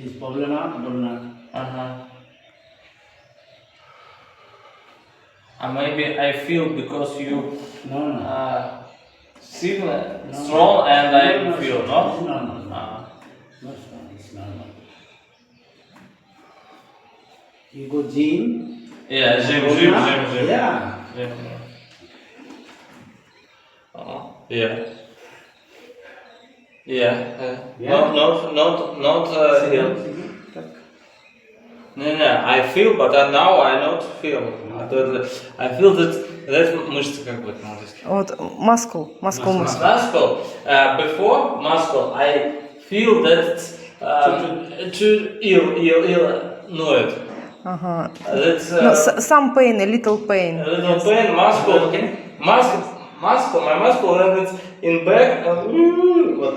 Is problema bolna. Maybe I feel because you No, no. seem strong and I feel, no? It's normal. Not strong, it's normal. You go gym. Yeah, gym. Yeah. Gym. Yeah. Yeah. Yeah. Not here. No, I feel, but now I not feel. I feel that мышцы как бы по-английски. Вот muscle. Muscle. Before muscle, I feel that to ill ноет. Ага. That's No, some pain, a little pain. a little pain, muscle, my muscle, and it's in back, but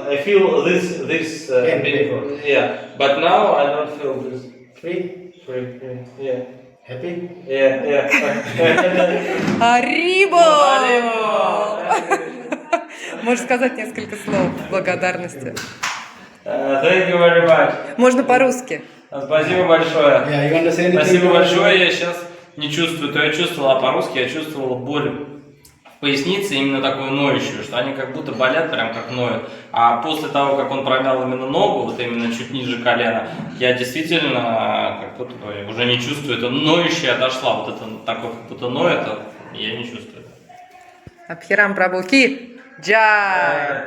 I feel this Pain big, before. yeah. But now I don't feel this. Free. Yeah. Happy? Yeah. Arriba! Можешь сказать несколько слов благодарности. Thank you very much. Можно по-русски. Спасибо большое. Yeah, you want to say anything? Спасибо большое. Я сейчас не чувствую, то я чувствовал, а по-русски я чувствовал боль в пояснице, именно такую ноющую, что они как будто болят, прям как ноют. А после того, как он промял именно ногу, вот именно чуть ниже колена, я действительно как будто бы уже не чувствую, это ноющее отошла, вот это такое как будто ноет, а я не чувствую. Абхирам Прабху ки джай!